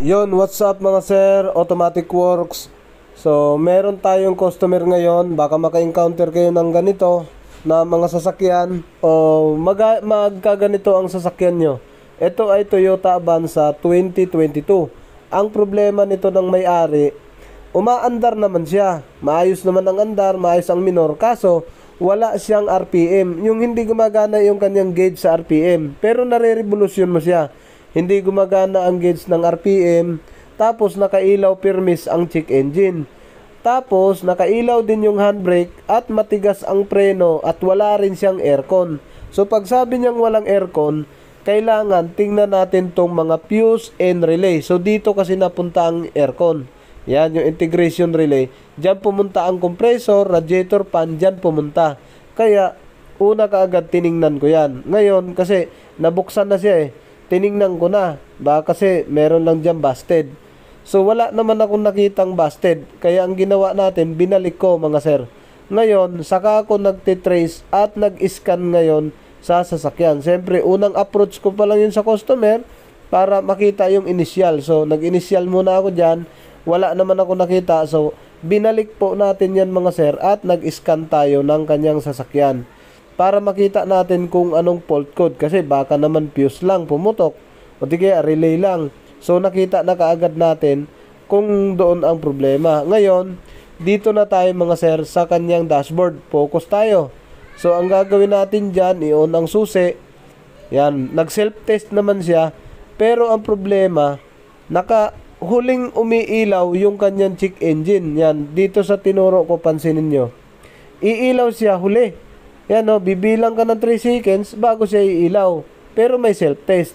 Yon, what's up mga sir, Automatic Works. So, meron tayong customer ngayon, baka maka-encounter kayo ng ganito na mga sasakyan o magkaganito ang sasakyan nyo. Ito ay Toyota Avanza 2022. Ang problema nito ng may-ari, umaandar naman siya. Maayos naman ang andar, maayos ang minor, kaso wala siyang RPM. Yung hindi gumagana yung kanyang gauge sa RPM, pero nare-revolusyon mo siya. Hindi gumagana ang gauge ng RPM, tapos nakailaw permis ang check engine. Tapos nakailaw din yung handbrake at matigas ang preno at wala rin siyang aircon. So pag sabi niyang walang aircon, kailangan tingnan natin tong mga fuse and relay. So dito kasi napunta ang aircon. Yan yung integration relay. Diyan pumunta ang compressor, radiator fan, diyan pumunta. Kaya una kaagad tiningnan ko yan. Ngayon kasi nabuksan na siya tiningnan ko na, baka kasi meron lang dyan busted. So wala naman akong nakitang busted, kaya ang ginawa natin, binalik ko mga sir. Ngayon, saka ako nagtitrace at nag-scan ngayon sa sasakyan. Siyempre, unang approach ko pa lang yun sa customer para makita yung initial. So nag-initial muna ako dyan, wala naman ako nakita. So binalik po natin yan mga sir at nag-scan tayo ng kanyang sasakyan para makita natin kung anong fault code, kasi baka naman fuse lang pumutok o di kaya relay lang. So nakita na kaagad natin kung doon ang problema. Ngayon dito na tayo mga sir sa kanyang dashboard, focus tayo. So ang gagawin natin dyan, i-on ang susi. Yan, nag self test naman siya, pero ang problema, huling umiilaw yung kanyang check engine. Yan, dito sa tinuro ko, pansinin nyo, iilaw siya huli. Yan o, bibilang ka ng 3 seconds bago siya iilaw. Pero may self-test.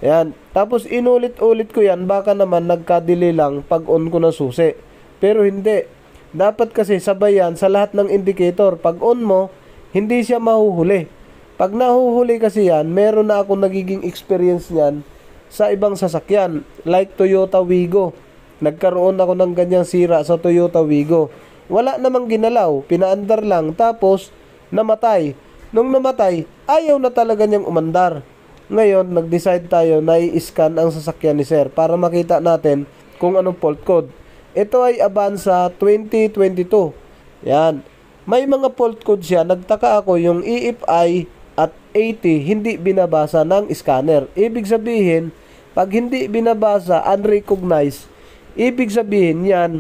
Yan. Tapos inulit-ulit ko yan, baka naman nagka-delay lang pag on ko ng susi. Pero hindi. Dapat kasi sabay yan sa lahat ng indicator. Pag on mo, hindi siya mahuhuli. Pag nahuhuli kasi yan, meron na akong nagiging experience niyan sa ibang sasakyan. Like Toyota Wigo. Nagkaroon ako ng ganyang sira sa Toyota Wigo. Wala namang ginalaw. Pinaandar lang. Tapos namatay. Nung namatay, ayaw na talaga niyang umandar. Ngayon, nag-decide tayo na i-scan ang sasakyan ni sir para makita natin kung anong fault code. Ito ay Avanza 2022. Yan. May mga fault code siya. Nagtaka ako, yung EFI at 80 hindi binabasa ng scanner. Ibig sabihin, pag hindi binabasa, unrecognized, ibig sabihin yan,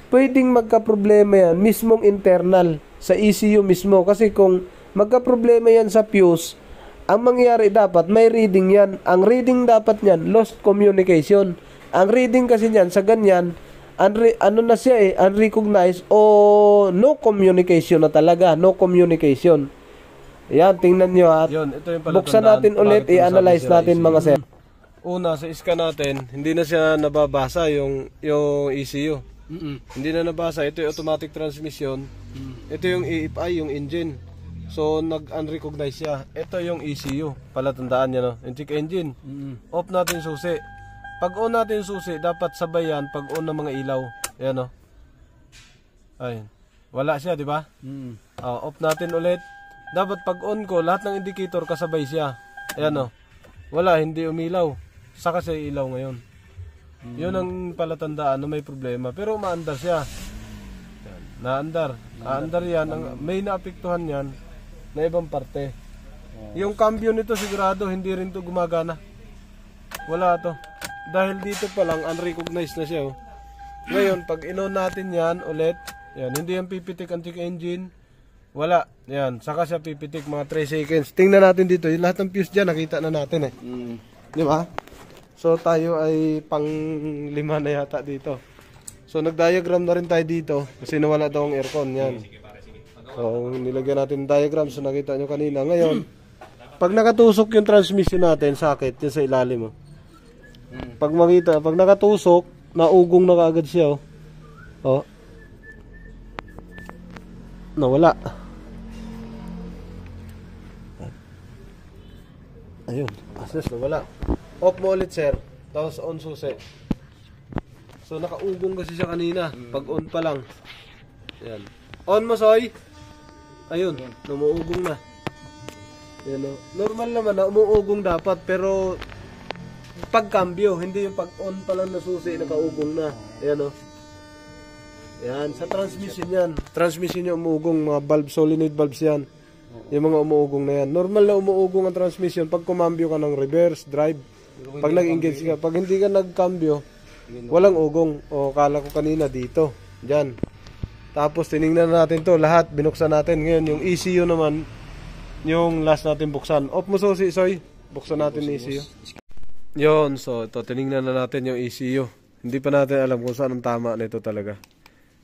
pwedeng magka-problema yan mismong internal sa ECU mismo. Kasi kung magka-problema yan sa fuse, ang mangyayari dapat may reading yan. Ang reading dapat yan, lost communication. Ang reading kasi yan sa ganyan, ano na siya unrecognized o no communication na talaga. No communication. Yan, tingnan nyo ha. Yun, ito yung buksan natin ulit, i-analyze natin mga sir. Una, sa scan natin, hindi na siya nababasa yung ECU. Hindi na nabasa. Ito yung automatic transmission. Ito yung EFI, yung engine. So nag-unrecognize siya. Ito yung ECU. Palatandaan niya, no? Yung check engine. Off natin susi. Pag on natin susi, dapat sabayan pag on ng mga ilaw. Ayan, no? Ayun. Wala siya, di ba? Off natin ulit. Dapat pag on ko, lahat ng indicator kasabay siya. Ayan, no? Wala, hindi umilaw. Saka siya ilaw ngayon. Yun ang palatandaan na may problema. Pero umaandar siya. Yan. Naandar. Naandar yan. May naapektuhan yan na ibang parte. Yung cambio nito sigurado hindi rin to gumagana. Wala to. Dahil dito pa lang unrecognized na siya. Ngayon pag in-on natin yan ulit, yan, hindi yan pipitik ang check engine. Wala. Yan. Saka siya pipitik mga 3 seconds. Tingnan natin dito. Yung lahat ng fuse dyan nakita na natin Di ba? So tayo ay pang 5 na yata dito. So nag-diagram na rin tayo dito kasi nawala daw ang aircon. Yan. So nilagyan natin diagram. So nakita nyo kanina. Ngayon, pag nakatusok yung transmission natin, sakit yan sa ilalim. Pag nakatusok, naugong na kaagad siya. Nawala. Ayun. Asnes, nawala. Off mo ulit sir, tapos on susi. So nakaugong kasi siya kanina, pag on pa lang. Yan. On mo soy. Ayun, numuugong na. Yan o. Normal naman na umuugong dapat, pero pagkambyo, hindi yung pag-on pa lang na susi, nakaugong na. Ayan o. Yan, sa transmission yan. Transmission yung umuugong, mga valve, solenoid valves yan. Yung mga umuugong na yan. Normal na umuugong ang transmission pag kumambyo ka ng reverse, drive. Pag nag-engage ka, pag hindi ka nagkambyo, walang ugong. O kala ko kanina dito. Diyan. Tapos tiningnan natin to lahat, binuksan natin. Ngayon yung ECU naman, yung last natin buksan. Off mo susi, Soy. Buksan natin yung ECU. Yon, so ito, tiningnan na natin yung ECU. Hindi pa natin alam kung saan ang tama nito talaga.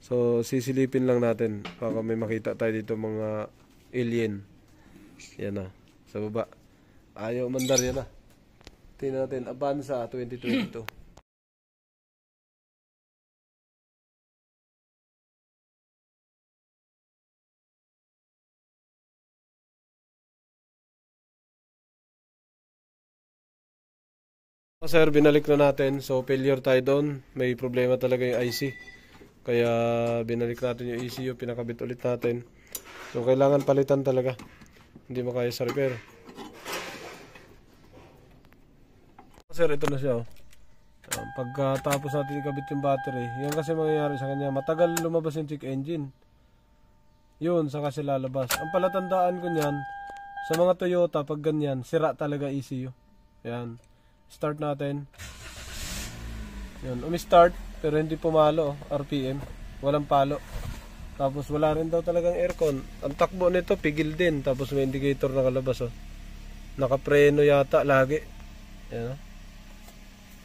So, sisilipin lang natin. Baka may makita tayo dito mga alien. Yan na. Sa baba. Ayaw mandar yan na. Tingnan natin. Avanza 2022. Sir, binalik na natin. So, failure tayo doon. May problema talaga yung IC. Kaya, binalik natin yung ECU. Pinakabit ulit natin. So, kailangan palitan talaga. Hindi makaya sa repair. Sir, ito na siya. Pagkatapos natin ikabit yung battery, yan kasi mangyayari sa kanya. Matagal lumabas yung check engine. Yun, saka sila lalabas. Ang palatandaan ko niyan, sa mga Toyota, pag ganyan, sira talaga ECU. Yan. Start natin. Yun, umi-start pero hindi pumalo, RPM. Walang palo. Tapos wala rin daw talagang aircon. Ang takbo nito pigil din. Tapos may indicator nakalabas oh. Nakapreno yata lagi. Yan, oh.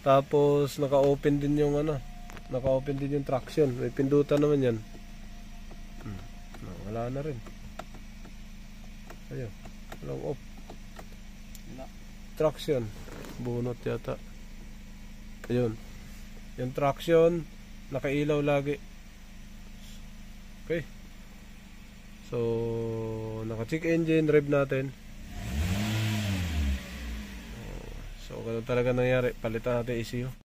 Tapos naka-open din yung ano. Naka-open din yung traction. May pindutan naman yan. Wala na rin. Ayun. Walang off. Traction. Bunot yata. Ayun. Yung traction, nakailaw lagi. Okay. So, naka-check engine, rev natin. So, ganun talaga nangyari. Palitan natin ECU.